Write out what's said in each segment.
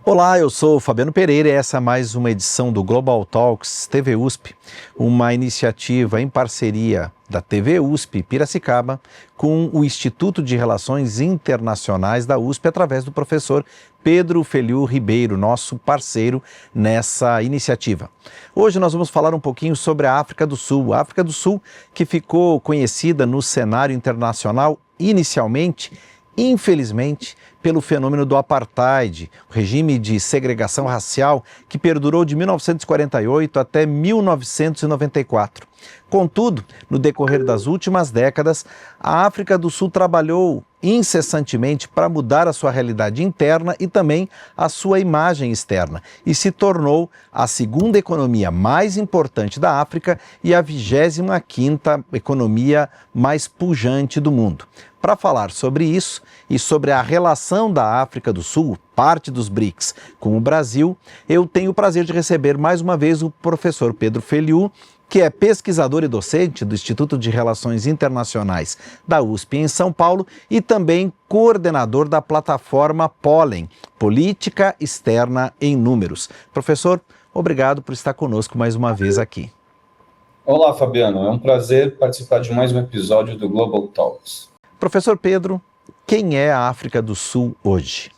Olá, eu sou Fabiano Pereira e essa é mais uma edição do Global Talks TV USP, uma iniciativa em parceria da TV USP Piracicaba com o Instituto de Relações Internacionais da USP através do professor Pedro Feliu Ribeiro, nosso parceiro nessa iniciativa. Hoje nós vamos falar um pouquinho sobre a África do Sul. A África do Sul que ficou conhecida no cenário internacional inicialmente, infelizmente, pelo fenômeno do apartheid, o regime de segregação racial que perdurou de 1948 até 1994. Contudo, no decorrer das últimas décadas, a África do Sul trabalhou incessantemente para mudar a sua realidade interna e também a sua imagem externa e se tornou a segunda economia mais importante da África e a 25ª economia mais pujante do mundo. Para falar sobre isso e sobre a relação da África do Sul, parte dos BRICS, com o Brasil, eu tenho o prazer de receber mais uma vez o professor Pedro Feliu, que é pesquisador e docente do Instituto de Relações Internacionais da USP em São Paulo e também coordenador da plataforma Pólen, Política Externa em Números. Professor, obrigado por estar conosco mais uma vez aqui. Olá, Fabiano. É um prazer participar de mais um episódio do Global Talks. Professor Pedro, quem é a África do Sul hoje?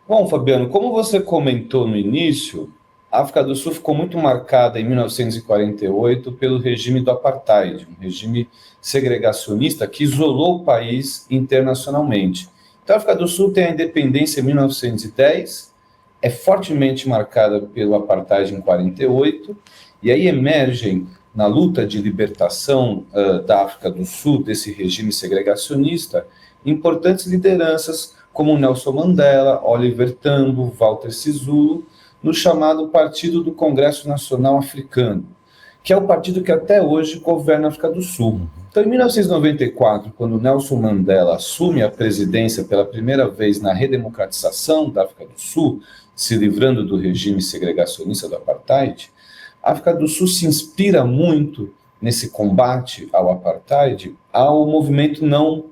Bom, Fabiano, como você comentou no início, a África do Sul ficou muito marcada em 1948 pelo regime do apartheid, um regime segregacionista que isolou o país internacionalmente. Então, a África do Sul tem a independência em 1910, é fortemente marcada pelo apartheid em 48, e aí emergem na luta de libertação da África do Sul, desse regime segregacionista, importantes lideranças como Nelson Mandela, Oliver Tambo, Walter Sisulu, no chamado Partido do Congresso Nacional Africano, que é o partido que até hoje governa a África do Sul. Então, em 1994, quando Nelson Mandela assume a presidência pela primeira vez na redemocratização da África do Sul, se livrando do regime segregacionista do apartheid, a África do Sul se inspira muito nesse combate ao apartheid ao movimento não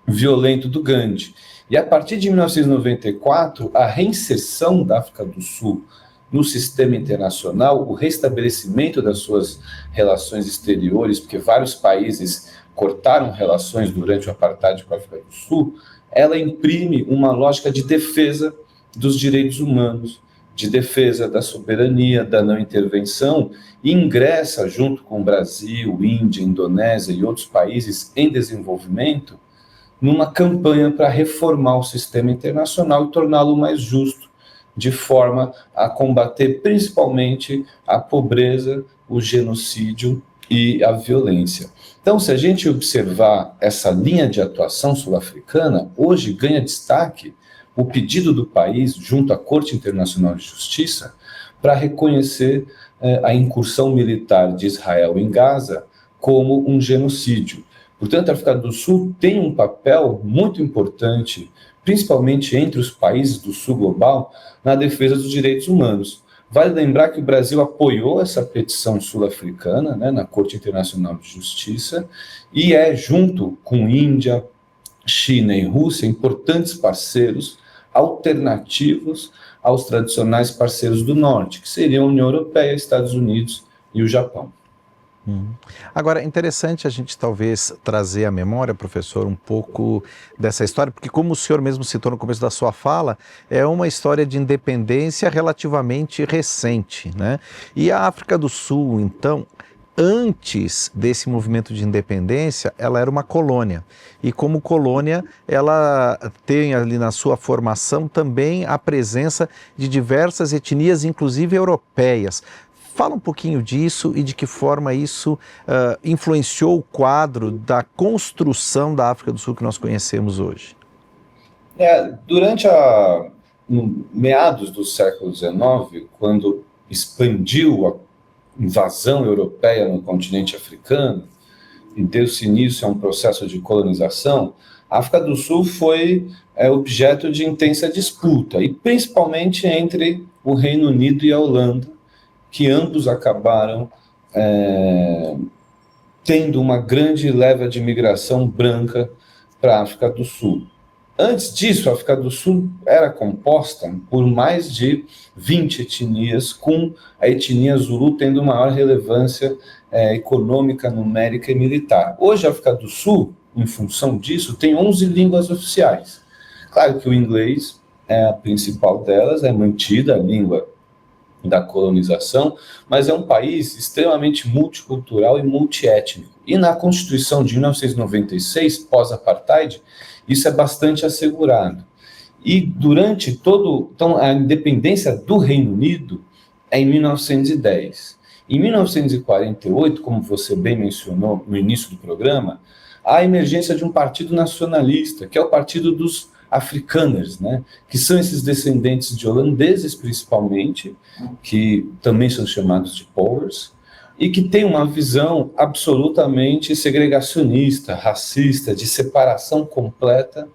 violento do Gandhi. E a partir de 1994, a reinserção da África do Sul no sistema internacional, o restabelecimento das suas relações exteriores, porque vários países cortaram relações durante o apartheid com a África do Sul, ela imprime uma lógica de defesa dos direitos humanos, de defesa da soberania, da não intervenção, e ingressa, junto com o Brasil, Índia, Indonésia e outros países em desenvolvimento, numa campanha para reformar o sistema internacional e torná-lo mais justo, de forma a combater principalmente a pobreza, o genocídio e a violência. Então, se a gente observar essa linha de atuação sul-africana, hoje ganha destaque o pedido do país, junto à Corte Internacional de Justiça, para reconhecer a incursão militar de Israel em Gaza como um genocídio. Portanto, a África do Sul tem um papel muito importante, principalmente entre os países do Sul global, na defesa dos direitos humanos. Vale lembrar que o Brasil apoiou essa petição sul-africana, na Corte Internacional de Justiça, e é, junto com Índia, China e Rússia, importantes parceiros alternativos aos tradicionais parceiros do Norte, que seriam a União Europeia, Estados Unidos e o Japão. Agora, é interessante a gente talvez trazer à memória, professor, um pouco dessa história, porque como o senhor mesmo citou no começo da sua fala, é uma história de independência relativamente recente, né? E a África do Sul, então, antes desse movimento de independência, ela era uma colônia. E como colônia, ela tem ali na sua formação também a presença de diversas etnias, inclusive europeias. Fala um pouquinho disso e de que forma isso influenciou o quadro da construção da África do Sul que nós conhecemos hoje. Durante meados do século XIX, quando expandiu a invasão europeia no continente africano e deu-se início a um processo de colonização, a África do Sul foi objeto de intensa disputa, e principalmente entre o Reino Unido e a Holanda, que ambos acabaram tendo uma grande leva de imigração branca para a África do Sul. Antes disso, a África do Sul era composta por mais de 20 etnias, com a etnia Zulu tendo maior relevância econômica, numérica e militar. Hoje, a África do Sul, em função disso, tem 11 línguas oficiais. Claro que o inglês é a principal delas, é mantida a língua da colonização, mas é um país extremamente multicultural e multiétnico. E na Constituição de 1996, pós-apartheid, isso é bastante assegurado. E durante então, a independência do Reino Unido é em 1910. Em 1948, como você bem mencionou no início do programa, há a emergência de um partido nacionalista, que é o Partido dos Afrikaners, né? Que são esses descendentes de holandeses, principalmente, que também são chamados de Boers, e que tem uma visão absolutamente segregacionista, racista, de separação completa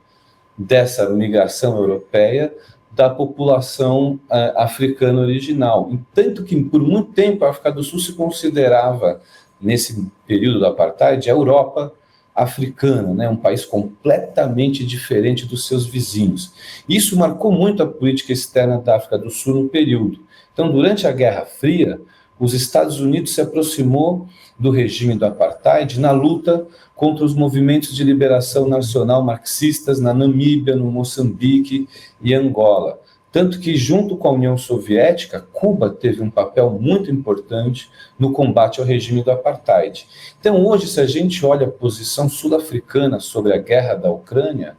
dessa migração europeia da população africana original. E tanto que, por muito tempo, a África do Sul se considerava, nesse período da apartheid, a Europa africana, né? Um país completamente diferente dos seus vizinhos. Isso marcou muito a política externa da África do Sul no período. Então, durante a Guerra Fria, os Estados Unidos se aproximou do regime do apartheid na luta contra os movimentos de liberação nacional marxistas na Namíbia, no Moçambique e Angola. Tanto que, junto com a União Soviética, Cuba teve um papel muito importante no combate ao regime do apartheid. Então, hoje, se a gente olha a posição sul-africana sobre a guerra da Ucrânia,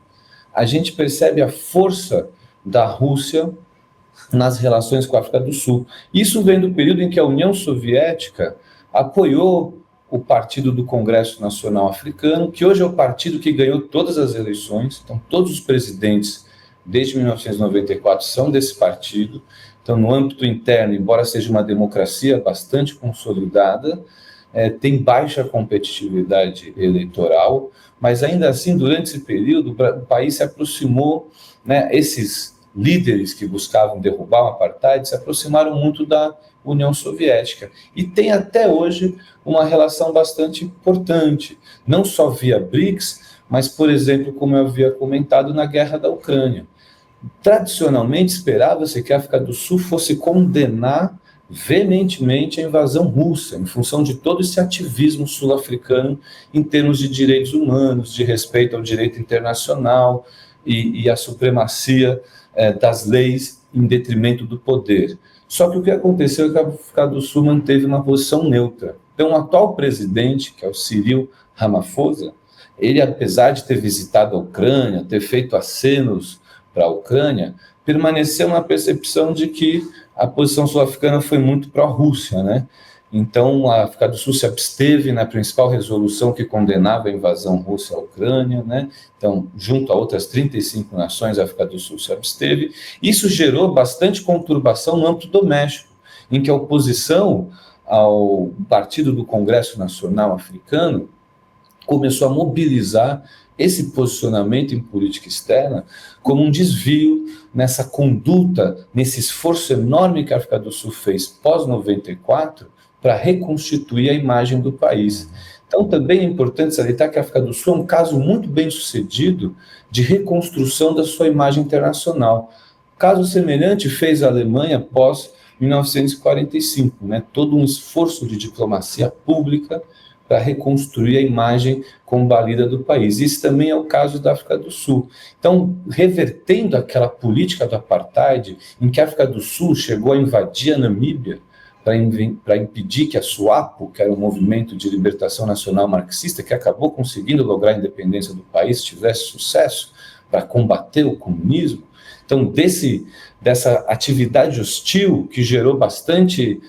a gente percebe a força da Rússia nas relações com a África do Sul. Isso vem do período em que a União Soviética apoiou o Partido do Congresso Nacional Africano, que hoje é o partido que ganhou todas as eleições. Então, todos os presidentes desde 1994 são desse partido. Então, no âmbito interno, embora seja uma democracia bastante consolidada, tem baixa competitividade eleitoral, mas ainda assim, durante esse período, o país se aproximou, né, esses líderes que buscavam derrubar o apartheid se aproximaram muito da União Soviética e tem até hoje uma relação bastante importante, não só via BRICS, mas, por exemplo, como eu havia comentado, na guerra da Ucrânia. Tradicionalmente, esperava-se que a África do Sul fosse condenar veementemente a invasão russa, em função de todo esse ativismo sul-africano em termos de direitos humanos, de respeito ao direito internacional e a supremacia das leis em detrimento do poder. Só que o que aconteceu é que a África do Sul manteve uma posição neutra. Então, o atual presidente, que é o Cyril Ramaphosa, ele, apesar de ter visitado a Ucrânia, ter feito acenos para a Ucrânia, permaneceu na percepção de que a posição sul-africana foi muito pró-Rússia, né? Então, a África do Sul se absteve na principal resolução que condenava a invasão russa à Ucrânia, né? Então, junto a outras 35 nações, a África do Sul se absteve. Isso gerou bastante conturbação no âmbito doméstico, em que a oposição ao Partido do Congresso Nacional Africano começou a mobilizar esse posicionamento em política externa como um desvio nessa conduta, nesse esforço enorme que a África do Sul fez pós-94 para reconstituir a imagem do país. Então, também é importante salientar que a África do Sul é um caso muito bem sucedido de reconstrução da sua imagem internacional. Caso semelhante fez a Alemanha pós-1945, né? Todo um esforço de diplomacia pública para reconstruir a imagem combalida do país. Isso também é o caso da África do Sul. Então, revertendo aquela política do apartheid, em que a África do Sul chegou a invadir a Namíbia para impedir que a SWAPO, que era um movimento de libertação nacional marxista, que acabou conseguindo lograr a independência do país, tivesse sucesso para combater o comunismo. Então, dessa atividade hostil que gerou bastante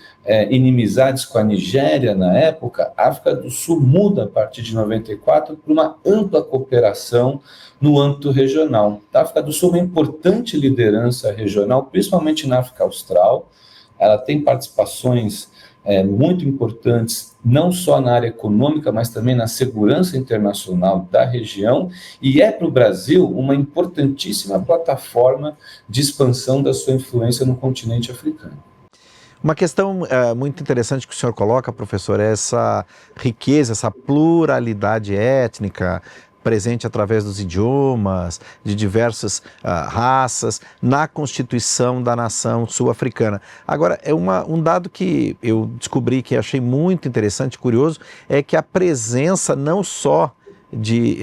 inimizades com a Nigéria na época, a África do Sul muda a partir de 94 para uma ampla cooperação no âmbito regional. A África do Sul é uma importante liderança regional, principalmente na África Austral. Ela tem participações muito importantes, não só na área econômica, mas também na segurança internacional da região, e é para o Brasil uma importantíssima plataforma de expansão da sua influência no continente africano. Uma questão muito interessante que o senhor coloca, professor, é essa riqueza, essa pluralidade étnica, presente através dos idiomas, de diversas raças, na Constituição da nação sul-africana. Agora, um dado que eu descobri que achei muito interessante e curioso, é que a presença não só de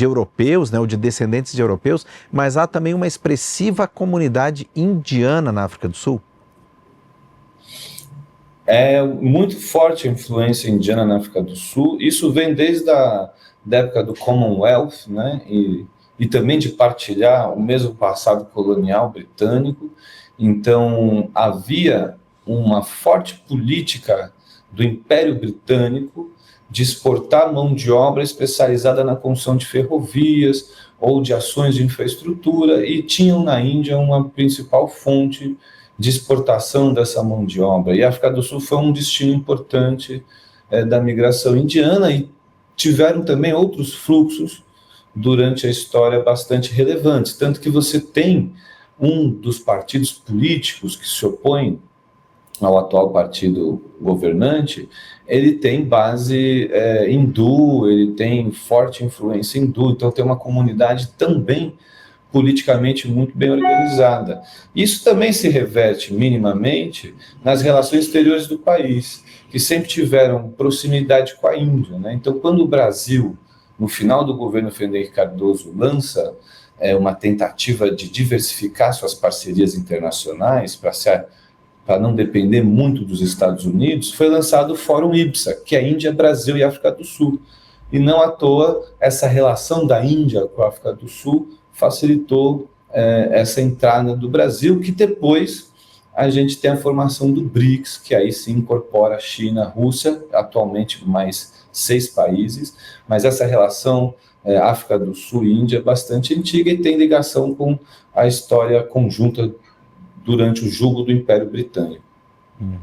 europeus, né, ou de descendentes de europeus, mas há também uma expressiva comunidade indiana na África do Sul. É muito forte a influência indiana na África do Sul. Isso vem desde da época do Commonwealth, né? E também de partilhar o mesmo passado colonial britânico. Então, havia uma forte política do Império Britânico de exportar mão de obra especializada na construção de ferrovias ou de ações de infraestrutura, e tinham na Índia uma principal fonte de exportação dessa mão de obra. E a África do Sul foi um destino importante da migração indiana, e tiveram também outros fluxos durante a história bastante relevantes, tanto que você tem um dos partidos políticos que se opõe ao atual partido governante, ele tem base hindu, ele tem forte influência hindu, então tem uma comunidade também politicamente muito bem organizada. Isso também se reverte minimamente nas relações exteriores do país, que sempre tiveram proximidade com a Índia, né? Então, quando o Brasil, no final do governo Fernando Henrique Cardoso, lança uma tentativa de diversificar suas parcerias internacionais para não depender muito dos Estados Unidos, foi lançado o Fórum IBSA, que é Índia, Brasil e África do Sul. E não à toa, essa relação da Índia com a África do Sul facilitou essa entrada do Brasil, que depois a gente tem a formação do BRICS, que aí se incorpora a China, a Rússia, atualmente mais 6 países, mas essa relação África do Sul e Índia é bastante antiga e tem ligação com a história conjunta durante o jugo do Império Britânico. Uhum.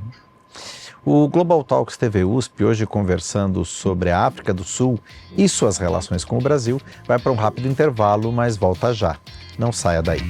O Global Talks TV USP, hoje conversando sobre a África do Sul e suas relações com o Brasil, vai para um rápido intervalo, mas volta já. Não saia daí.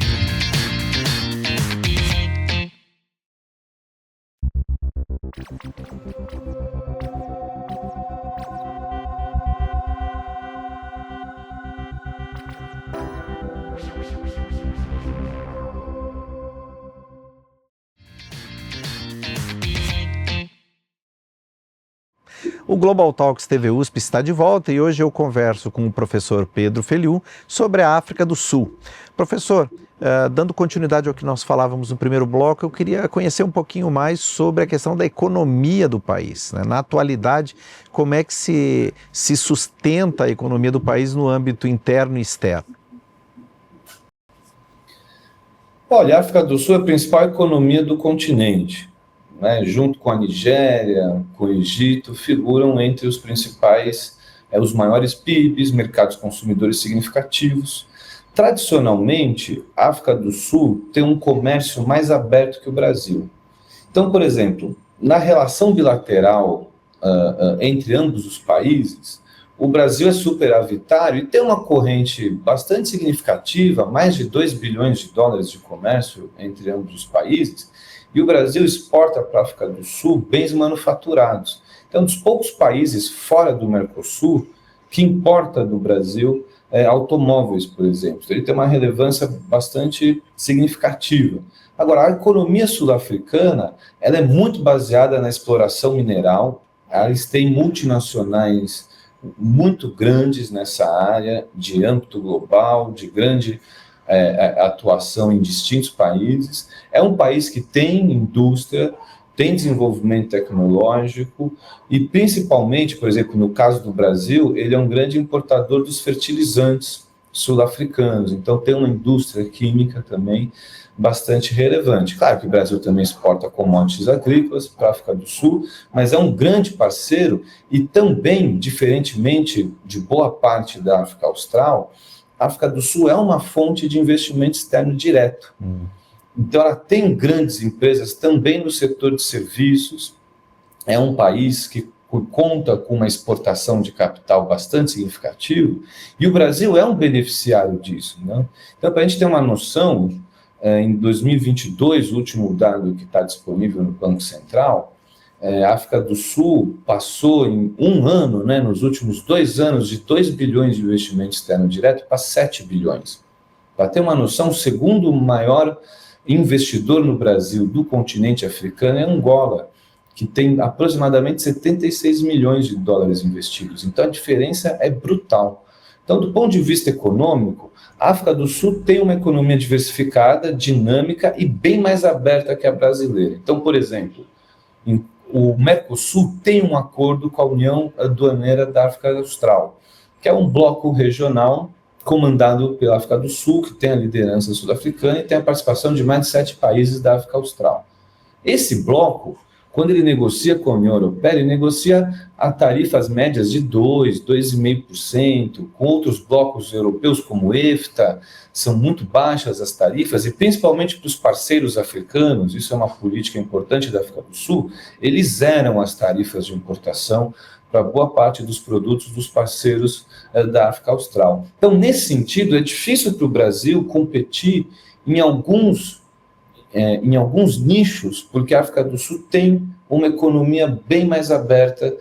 O Global Talks TV USP está de volta e hoje eu converso com o professor Pedro Feliu sobre a África do Sul. Professor, dando continuidade ao que nós falávamos no primeiro bloco, eu queria conhecer um pouquinho mais sobre a questão da economia do país, né? Na atualidade, como é que se sustenta a economia do país no âmbito interno e externo? Olha, a África do Sul é a principal economia do continente, né? Junto com a Nigéria, com o Egito, figuram entre os principais, os maiores PIBs, mercados consumidores significativos. Tradicionalmente, a África do Sul tem um comércio mais aberto que o Brasil. Então, por exemplo, na relação bilateral entre ambos os países, o Brasil é superavitário e tem uma corrente bastante significativa, mais de 2 bilhões de dólares de comércio entre ambos os países, e o Brasil exporta para a África do Sul bens manufaturados. Então, dos poucos países fora do Mercosul que importa do Brasil automóveis, por exemplo. Ele tem uma relevância bastante significativa. Agora, a economia sul-africana ela é muito baseada na exploração mineral, eles têm multinacionais muito grandes nessa área, de âmbito global, de grande atuação em distintos países. É um país que tem indústria, tem desenvolvimento tecnológico e, principalmente, por exemplo, no caso do Brasil, ele é um grande importador dos fertilizantes sul-africanos. Então, tem uma indústria química também bastante relevante. Claro que o Brasil também exporta commodities agrícolas para a África do Sul, mas é um grande parceiro e também, diferentemente de boa parte da África Austral, a África do Sul é uma fonte de investimento externo direto. Então, ela tem grandes empresas também no setor de serviços, é um país que conta com uma exportação de capital bastante significativa, e o Brasil é um beneficiário disso, né? Então, para a gente ter uma noção, em 2022, o último dado que está disponível no Banco Central, A África do Sul passou em um ano, né, nos últimos 2 anos, de 2 bilhões de investimento externo direto para 7 bilhões. Para ter uma noção, o segundo maior investidor no Brasil do continente africano é Angola, que tem aproximadamente 76 milhões de dólares investidos. Então a diferença é brutal. Então, do ponto de vista econômico, a África do Sul tem uma economia diversificada, dinâmica e bem mais aberta que a brasileira. Então, por exemplo, o Mercosul tem um acordo com a União Aduaneira da África Austral, que é um bloco regional comandado pela África do Sul, que tem a liderança sul-africana e tem a participação de mais de 7 países da África Austral. Esse bloco, quando ele negocia com a União Europeia, ele negocia a tarifas médias de 2%, 2,5%, com outros blocos europeus como o EFTA, são muito baixas as tarifas, e principalmente para os parceiros africanos, isso é uma política importante da África do Sul, eles zeram as tarifas de importação para boa parte dos produtos dos parceiros da África Austral. Então, nesse sentido, é difícil para o Brasil competir em alguns nichos, porque a África do Sul tem uma economia bem mais aberta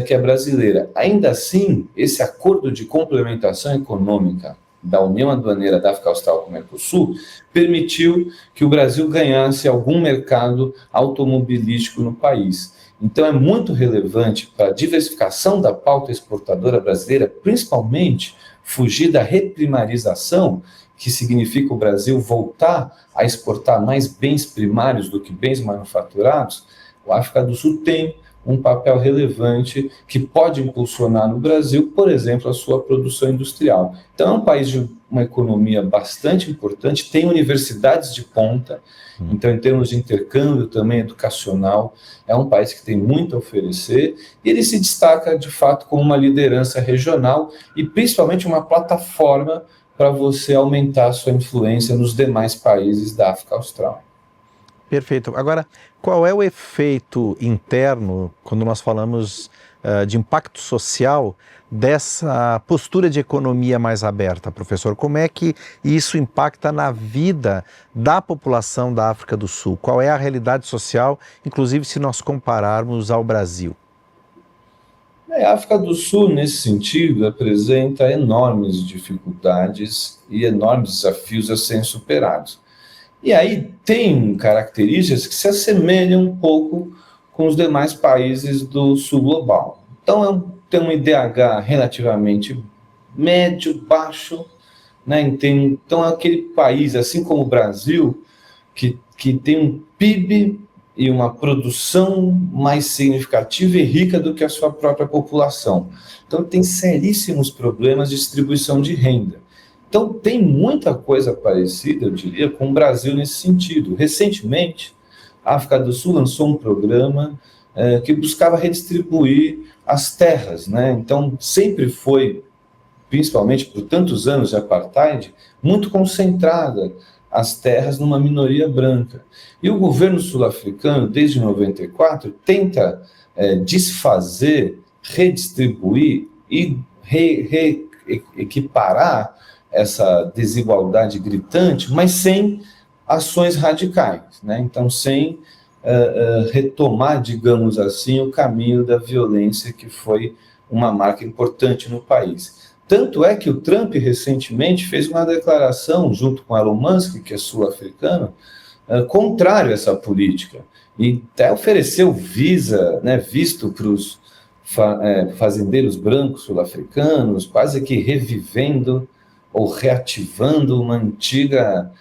que a brasileira. Ainda assim, esse acordo de complementação econômica da União Aduaneira da África Austral com o Mercosul permitiu que o Brasil ganhasse algum mercado automobilístico no país. Então, é muito relevante para a diversificação da pauta exportadora brasileira, principalmente fugir da reprimarização, que significa o Brasil voltar a exportar mais bens primários do que bens manufaturados. A África do Sul tem um papel relevante que pode impulsionar no Brasil, por exemplo, a sua produção industrial. Então, é um país de uma economia bastante importante, tem universidades de ponta, então, em termos de intercâmbio também educacional, é um país que tem muito a oferecer, e ele se destaca, de fato, como uma liderança regional e, principalmente, uma plataforma para você aumentar a sua influência nos demais países da África Austral. Perfeito. Agora, qual é o efeito interno, quando nós falamos de impacto social, dessa postura de economia mais aberta, professor? Como é que isso impacta na vida da população da África do Sul? Qual é a realidade social, inclusive se nós compararmos ao Brasil? A África do Sul, nesse sentido, apresenta enormes dificuldades e enormes desafios a serem superados. E aí tem características que se assemelham um pouco com os demais países do sul global. Então, tem um IDH relativamente médio, baixo, né? Então, é aquele país, assim como o Brasil, que tem um PIB e uma produção mais significativa e rica do que a sua própria população. Então, tem seríssimos problemas de distribuição de renda. Então, tem muita coisa parecida, eu diria, com o Brasil nesse sentido. Recentemente, a África do Sul lançou um programa que buscava redistribuir as terras, né? Então, sempre foi, principalmente por tantos anos de apartheid, muito concentrada as terras numa minoria branca. E o governo sul-africano, desde 94, tenta desfazer, redistribuir e equiparar essa desigualdade gritante, mas sem ações radicais, né? Então, sem retomar, digamos assim, o caminho da violência, que foi uma marca importante no país. Tanto é que o Trump, recentemente, fez uma declaração, junto com Elon Musk, que é sul-africano, contrário a essa política, e até ofereceu visto para os fazendeiros brancos sul-africanos, quase que revivendo ou reativando uma antiga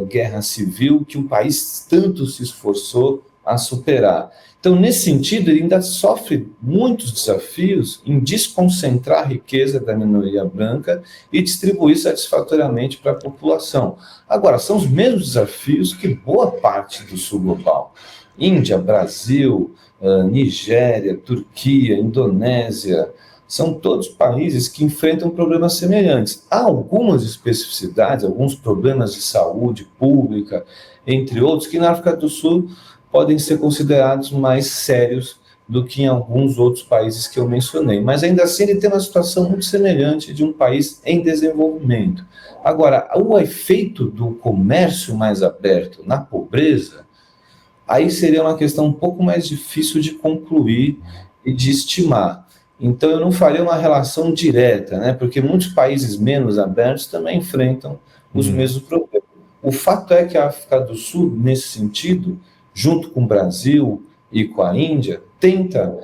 guerra civil que o país tanto se esforçou a superar. Então, nesse sentido, ele ainda sofre muitos desafios em desconcentrar a riqueza da minoria branca e distribuir satisfatoriamente para a população. Agora, são os mesmos desafios que boa parte do sul global. Índia, Brasil, Nigéria, Turquia, Indonésia, são todos países que enfrentam problemas semelhantes. Há algumas especificidades, alguns problemas de saúde pública, entre outros, que na África do Sul podem ser considerados mais sérios do que em alguns outros países que eu mencionei. Mas ainda assim ele tem uma situação muito semelhante de um país em desenvolvimento. Agora, o efeito do comércio mais aberto na pobreza aí seria uma questão um pouco mais difícil de concluir e de estimar. Então, eu não faria uma relação direta, né? Porque muitos países menos abertos também enfrentam os mesmos problemas. O fato é que a África do Sul, nesse sentido, junto com o Brasil e com a Índia, tenta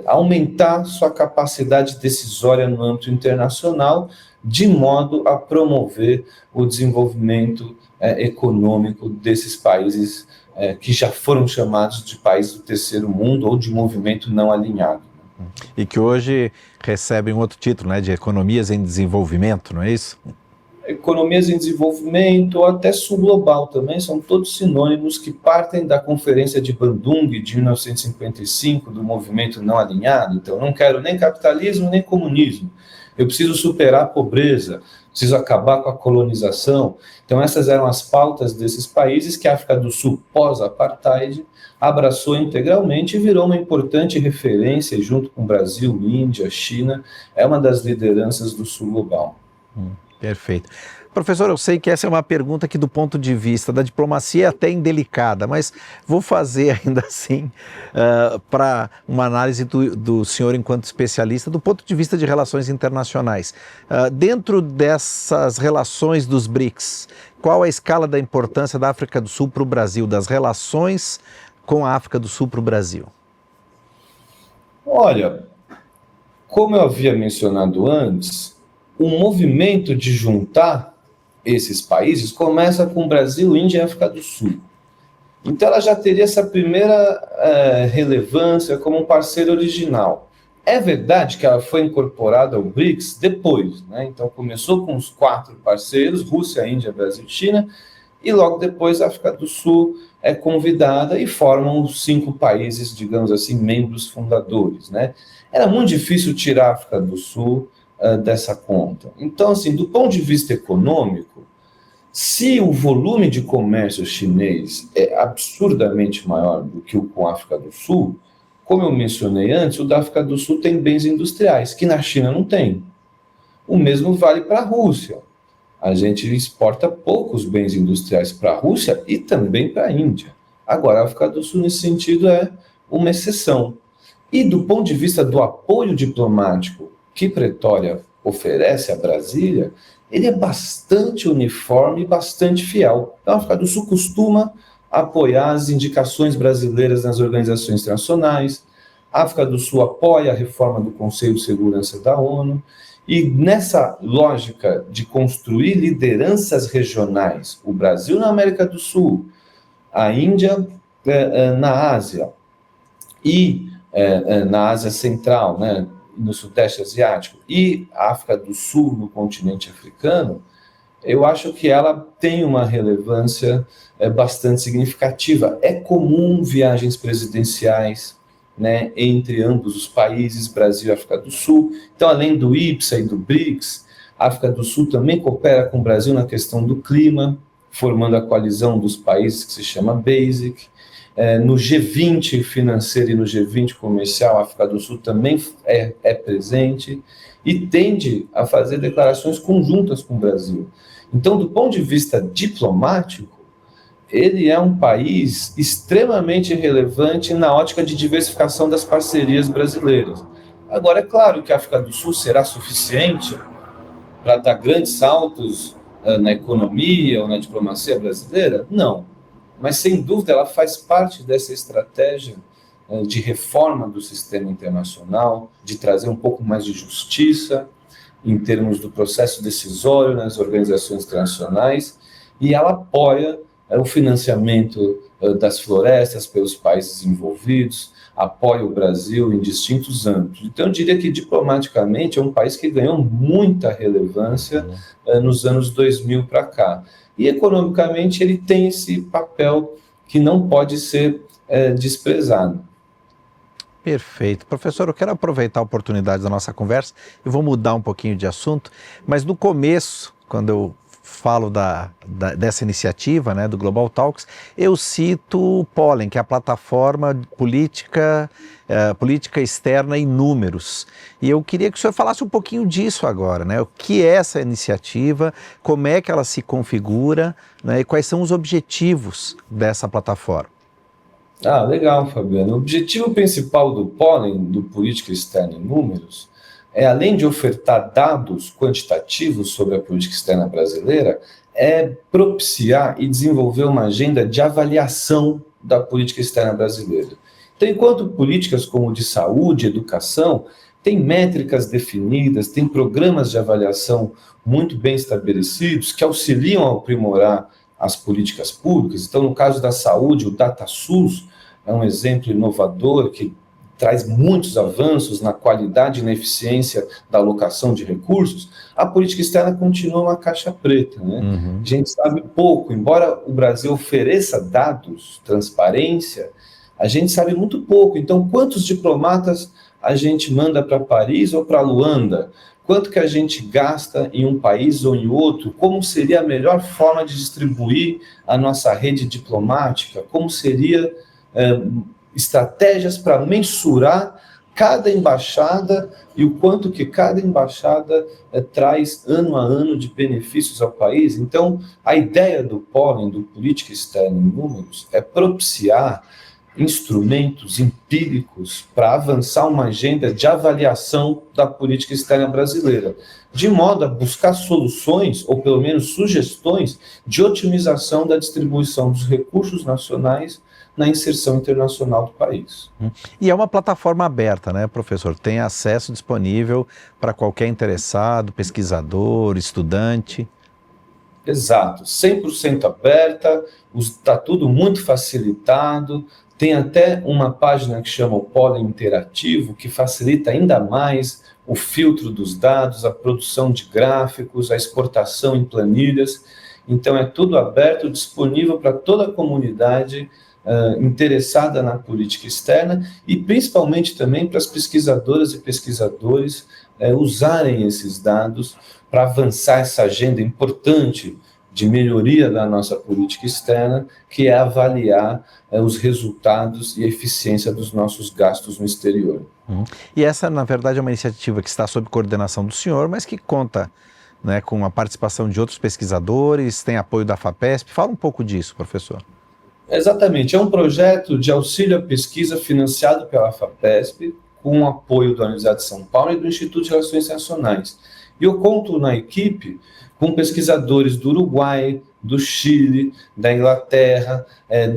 aumentar sua capacidade decisória no âmbito internacional, de modo a promover o desenvolvimento econômico desses países que já foram chamados de países do terceiro mundo ou de movimento não alinhado. E que hoje recebem outro título, né, de economias em desenvolvimento, não é isso? Economias em desenvolvimento ou até sul global também, são todos sinônimos que partem da Conferência de Bandung de 1955, do movimento não alinhado. Então, não quero nem capitalismo nem comunismo. Eu preciso superar a pobreza, preciso acabar com a colonização. Então, essas eram as pautas desses países que a África do Sul, pós-apartheid, abraçou integralmente e virou uma importante referência, junto com o Brasil, Índia, China, é uma das lideranças do sul global. Perfeito. Professor, eu sei que essa é uma pergunta que do ponto de vista da diplomacia é até indelicada, mas vou fazer ainda assim para uma análise do senhor enquanto especialista do ponto de vista de relações internacionais. Dentro dessas relações dos BRICS, qual a escala da importância da África do Sul para o Brasil, das relações com a África do Sul para o Brasil? Olha, como eu havia mencionado antes, o movimento de juntar esses países começa com o Brasil, Índia e África do Sul. Então ela já teria essa primeira relevância como um parceiro original. É verdade que ela foi incorporada ao BRICS depois, né? Então começou com os 4 parceiros, Rússia, Índia, Brasil e China, e logo depois a África do Sul é convidada e formam os 5 países, digamos assim, membros fundadores, né? Era muito difícil tirar a África do Sul dessa conta. Então, assim, do ponto de vista econômico, se o volume de comércio chinês é absurdamente maior do que o com a África do Sul, como eu mencionei antes, o da África do Sul tem bens industriais, que na China não tem. O mesmo vale para a Rússia. A gente exporta poucos bens industriais para a Rússia e também para a Índia. Agora, a África do Sul, nesse sentido, é uma exceção. E do ponto de vista do apoio diplomático que Pretória oferece a Brasília, ele é bastante uniforme e bastante fiel. Então, a África do Sul costuma apoiar as indicações brasileiras nas organizações internacionais, a África do Sul apoia a reforma do Conselho de Segurança da ONU, e nessa lógica de construir lideranças regionais, o Brasil na América do Sul, a Índia na Ásia e na Ásia Central, né, no Sudeste Asiático, e a África do Sul no continente africano, eu acho que ela tem uma relevância bastante significativa. É comum viagens presidenciais, né, entre ambos os países, Brasil e África do Sul. Então, além do IPSA e do BRICS, a África do Sul também coopera com o Brasil na questão do clima, formando a coalizão dos países que se chama BASIC. No G20 financeiro e no G20 comercial, a África do Sul também é presente e tende a fazer declarações conjuntas com o Brasil. Então, do ponto de vista diplomático, ele é um país extremamente relevante na ótica de diversificação das parcerias brasileiras. Agora, é claro que a África do Sul será suficiente para dar grandes saltos na economia ou na diplomacia brasileira? Não. Mas, sem dúvida, ela faz parte dessa estratégia de reforma do sistema internacional, de trazer um pouco mais de justiça em termos do processo decisório nas organizações internacionais, e ela apoia o financiamento das florestas pelos países envolvidos, apoia o Brasil em distintos âmbitos. Então, eu diria que, diplomaticamente, é um país que ganhou muita relevância nos anos 2000 para cá. E, economicamente, ele tem esse papel que não pode ser desprezado. Perfeito. Professor, eu quero aproveitar a oportunidade da nossa conversa e vou mudar um pouquinho de assunto, mas no começo, quando eu falo dessa iniciativa, né, do Global Talks, eu cito o Pollen, que é a plataforma política externa em números. E eu queria que o senhor falasse um pouquinho disso agora, né? O que é essa iniciativa, como é que ela se configura, né, e quais são os objetivos dessa plataforma? Ah, legal, Fabiano. O objetivo principal do Pólen, do Política Externa em Números, é, além de ofertar dados quantitativos sobre a política externa brasileira, é propiciar e desenvolver uma agenda de avaliação da política externa brasileira. Então, enquanto políticas como de saúde, educação, têm métricas definidas, têm programas de avaliação muito bem estabelecidos que auxiliam a aprimorar as políticas públicas. Então, no caso da saúde, o DataSUS é um exemplo inovador que traz muitos avanços na qualidade e na eficiência da alocação de recursos. A política externa continua uma caixa preta, né? Uhum. A gente sabe pouco, embora o Brasil ofereça dados, transparência, a gente sabe muito pouco. Então, quantos diplomatas a gente manda para Paris ou para Luanda? Quanto que a gente gasta em um país ou em outro? Como seria a melhor forma de distribuir a nossa rede diplomática? Como seria estratégias para mensurar cada embaixada e o quanto que cada embaixada traz ano a ano de benefícios ao país? Então, a ideia do Pólen, do Política Externa em Números, é propiciar instrumentos empíricos para avançar uma agenda de avaliação da política externa brasileira, de modo a buscar soluções, ou pelo menos sugestões, de otimização da distribuição dos recursos nacionais na inserção internacional do país. E é uma plataforma aberta, né, professor? Tem acesso disponível para qualquer interessado, pesquisador, estudante. Exato, 100% aberta, está tudo muito facilitado. Tem até uma página que chama o Pólen Interativo, que facilita ainda mais o filtro dos dados, a produção de gráficos, a exportação em planilhas. Então, é tudo aberto, disponível para toda a comunidade interessada na política externa e principalmente também para as pesquisadoras e pesquisadores usarem esses dados para avançar essa agenda importante de melhoria da nossa política externa, que é avaliar os resultados e a eficiência dos nossos gastos no exterior. E essa, na verdade, é uma iniciativa que está sob coordenação do senhor, mas que conta, né, com a participação de outros pesquisadores, tem apoio da FAPESP. Fala um pouco disso, professor. Exatamente, é um projeto de auxílio à pesquisa financiado pela FAPESP, com o apoio da Universidade de São Paulo e do Instituto de Relações Internacionais. E eu conto na equipe com pesquisadores do Uruguai, do Chile, da Inglaterra,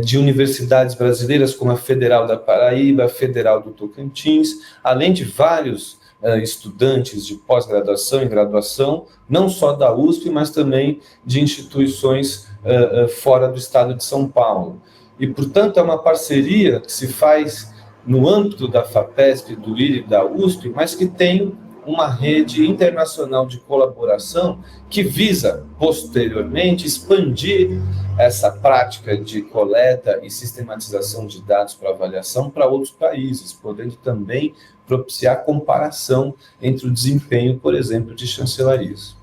de universidades brasileiras como a Federal da Paraíba, a Federal do Tocantins, além de vários estudantes de pós-graduação e graduação, não só da USP, mas também de instituições fora do estado de São Paulo. E, portanto, é uma parceria que se faz no âmbito da FAPESP, do IRI e da USP, mas que tem uma rede internacional de colaboração que visa, posteriormente, expandir essa prática de coleta e sistematização de dados para avaliação para outros países, podendo também propiciar comparação entre o desempenho, por exemplo, de chancelarias.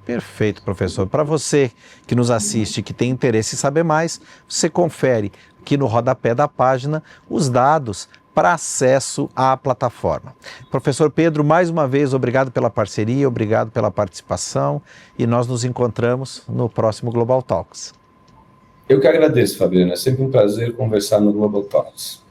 Perfeito, professor. Para você que nos assiste, que tem interesse em saber mais, você confere aqui no rodapé da página os dados para acesso à plataforma. Professor Pedro, mais uma vez, obrigado pela parceria, obrigado pela participação e nós nos encontramos no próximo Global Talks. Eu que agradeço, Fabiano. É sempre um prazer conversar no Global Talks.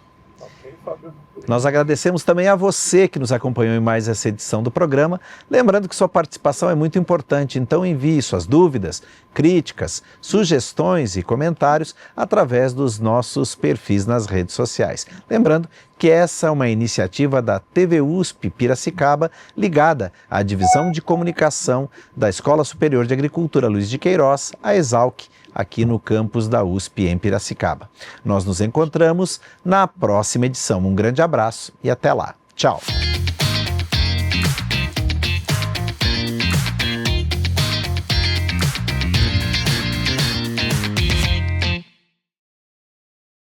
Nós agradecemos também a você que nos acompanhou em mais essa edição do programa, lembrando que sua participação é muito importante, então envie suas dúvidas, críticas, sugestões e comentários através dos nossos perfis nas redes sociais. Lembrando que essa é uma iniciativa da TV USP Piracicaba, ligada à Divisão de Comunicação da Escola Superior de Agricultura Luiz de Queiroz, a ESALC, aqui no campus da USP em Piracicaba. Nós nos encontramos na próxima edição. Um grande abraço e até lá. Tchau!